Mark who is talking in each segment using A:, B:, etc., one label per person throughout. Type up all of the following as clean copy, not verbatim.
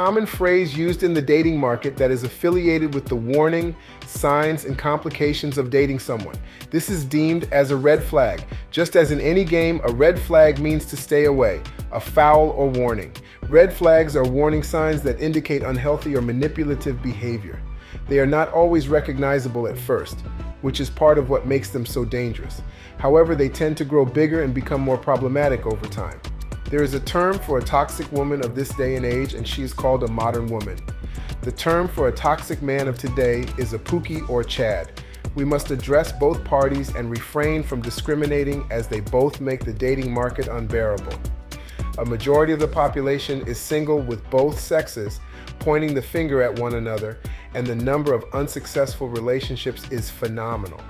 A: common phrase used in the dating market that is affiliated with the warning, signs, and complications of dating someone. This is deemed as a red flag. Just as in any game, a red flag means to stay away, a foul or warning. Red flags are warning signs that indicate unhealthy or manipulative behavior. They are not always recognizable at first, which is part of what makes them so dangerous. However, they tend to grow bigger and become more problematic over time. There is a term for a toxic woman of this day and age, and she is called a modern woman. The term for a toxic man of today is a Pookie or Chad. We must address both parties and refrain from discriminating, as they both make the dating market unbearable. A majority of the population is single, with both sexes pointing the finger at one another, and the number of unsuccessful relationships is phenomenal.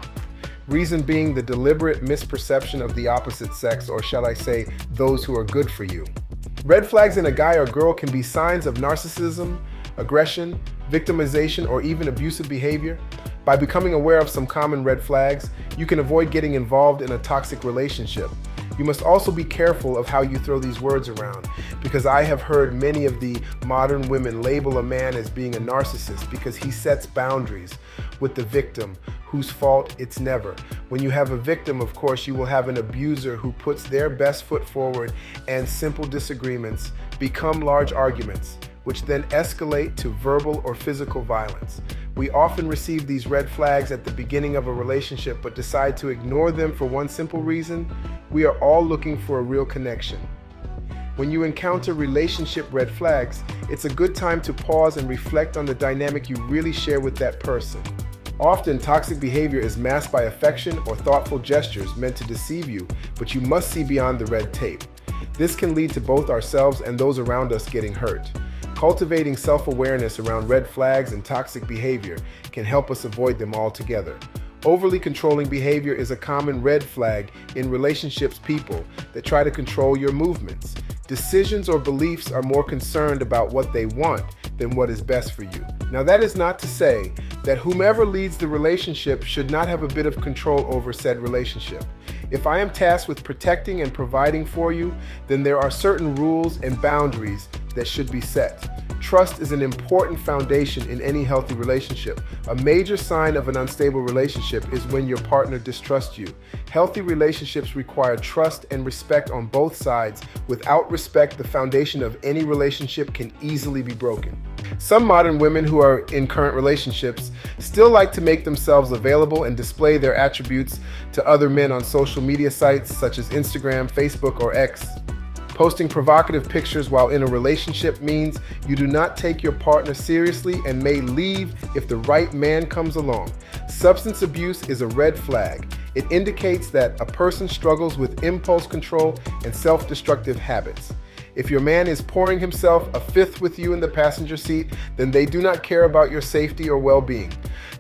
A: Reason being the deliberate misperception of the opposite sex, or shall I say, those who are good for you. Red flags in a guy or girl can be signs of narcissism, aggression, victimization, or even abusive behavior. By becoming aware of some common red flags, you can avoid getting involved in a toxic relationship. You must also be careful of how you throw these words around, because I have heard many of the modern women label a man as being a narcissist because he sets boundaries with the victim, whose fault it's never. When you have a victim, of course, you will have an abuser who puts their best foot forward, and simple disagreements become large arguments, which then escalate to verbal or physical violence. We often receive these red flags at the beginning of a relationship, but decide to ignore them for one simple reason: we are all looking for a real connection. When you encounter relationship red flags, it's a good time to pause and reflect on the dynamic you really share with that person. Often, toxic behavior is masked by affection or thoughtful gestures meant to deceive you, but you must see beyond the red tape. This can lead to both ourselves and those around us getting hurt. Cultivating self-awareness around red flags and toxic behavior can help us avoid them altogether. Overly controlling behavior is a common red flag in relationships. People that try to control your movements, decisions, or beliefs are more concerned about what they want than what is best for you. Now, that is not to say that whomever leads the relationship should not have a bit of control over said relationship. If I am tasked with protecting and providing for you, then there are certain rules and boundaries that should be set. Trust is an important foundation in any healthy relationship. A major sign of an unstable relationship is when your partner distrusts you. Healthy relationships require trust and respect on both sides. Without respect, the foundation of any relationship can easily be broken. Some modern women who are in current relationships still like to make themselves available and display their attributes to other men on social media sites such as Instagram, Facebook, or X. Posting provocative pictures while in a relationship means you do not take your partner seriously and may leave if the right man comes along. Substance abuse is a red flag. It indicates that a person struggles with impulse control and self-destructive habits. If your man is pouring himself a fifth with you in the passenger seat, then they do not care about your safety or well-being.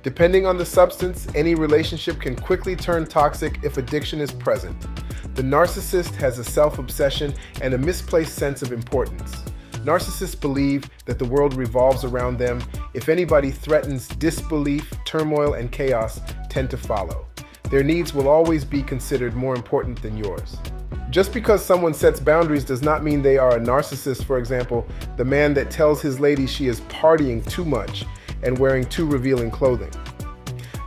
A: Depending on the substance, any relationship can quickly turn toxic if addiction is present. The narcissist has a self-obsession and a misplaced sense of importance. Narcissists believe that the world revolves around them. If anybody threatens, disbelief, turmoil, and chaos tend to follow. Their needs will always be considered more important than yours. Just because someone sets boundaries does not mean they are a narcissist. For example, the man that tells his lady she is partying too much and wearing too revealing clothing.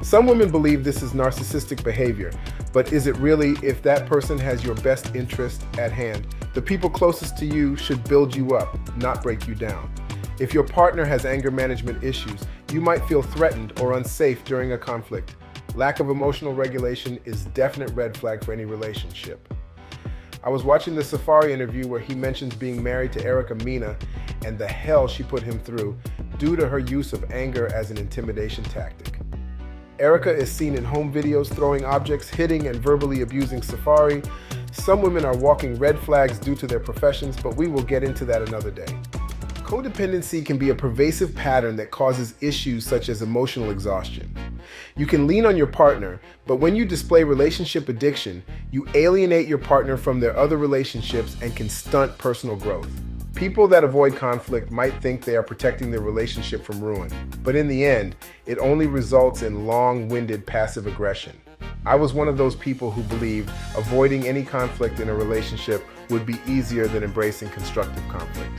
A: Some women believe this is narcissistic behavior, but is it really if that person has your best interest at hand? The people closest to you should build you up, not break you down. If your partner has anger management issues, you might feel threatened or unsafe during a conflict. Lack of emotional regulation is a definite red flag for any relationship. I was watching the Safari interview where he mentions being married to Erica Mena and the hell she put him through due to her use of anger as an intimidation tactic. Erica is seen in home videos throwing objects, hitting and verbally abusing Safari. Some women are walking red flags due to their professions, but we will get into that another day. Codependency can be a pervasive pattern that causes issues such as emotional exhaustion. You can lean on your partner, but when you display relationship addiction, you alienate your partner from their other relationships and can stunt personal growth. People that avoid conflict might think they are protecting their relationship from ruin, but in the end, it only results in long-winded passive aggression. I was one of those people who believed avoiding any conflict in a relationship would be easier than embracing constructive conflict.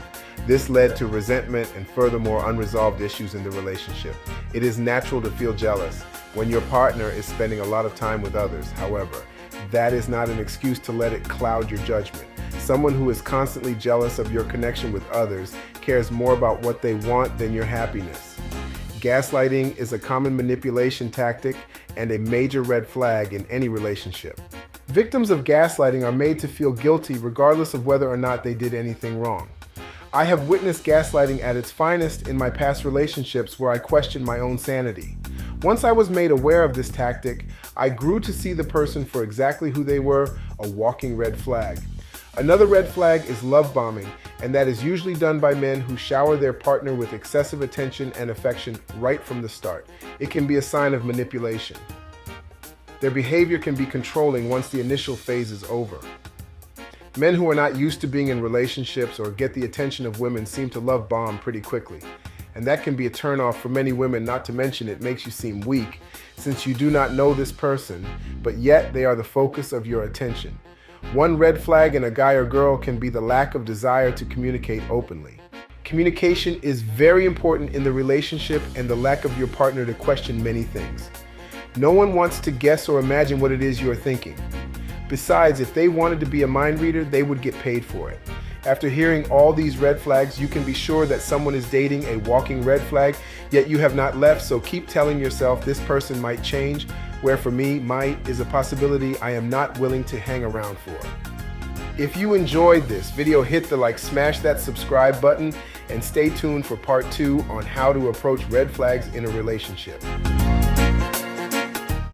A: This led to resentment and furthermore unresolved issues in the relationship. It is natural to feel jealous when your partner is spending a lot of time with others. However, that is not an excuse to let it cloud your judgment. Someone who is constantly jealous of your connection with others cares more about what they want than your happiness. Gaslighting is a common manipulation tactic and a major red flag in any relationship. Victims of gaslighting are made to feel guilty regardless of whether or not they did anything wrong. I have witnessed gaslighting at its finest in my past relationships where I questioned my own sanity. Once I was made aware of this tactic, I grew to see the person for exactly who they were, a walking red flag. Another red flag is love bombing, and that is usually done by men who shower their partner with excessive attention and affection right from the start. It can be a sign of manipulation. Their behavior can be controlling once the initial phase is over. Men who are not used to being in relationships or get the attention of women seem to love bomb pretty quickly. And that can be a turnoff for many women, not to mention it makes you seem weak since you do not know this person, but yet they are the focus of your attention. One red flag in a guy or girl can be the lack of desire to communicate openly. Communication is very important in the relationship and the lack of your partner to question many things. No one wants to guess or imagine what it is you're thinking. Besides, if they wanted to be a mind reader, they would get paid for it. After hearing all these red flags, you can be sure that someone is dating a walking red flag, yet you have not left, so keep telling yourself this person might change, where for me, might is a possibility I am not willing to hang around for. If you enjoyed this video, hit the like, smash that subscribe button, and stay tuned for part 2 on how to approach red flags in a relationship.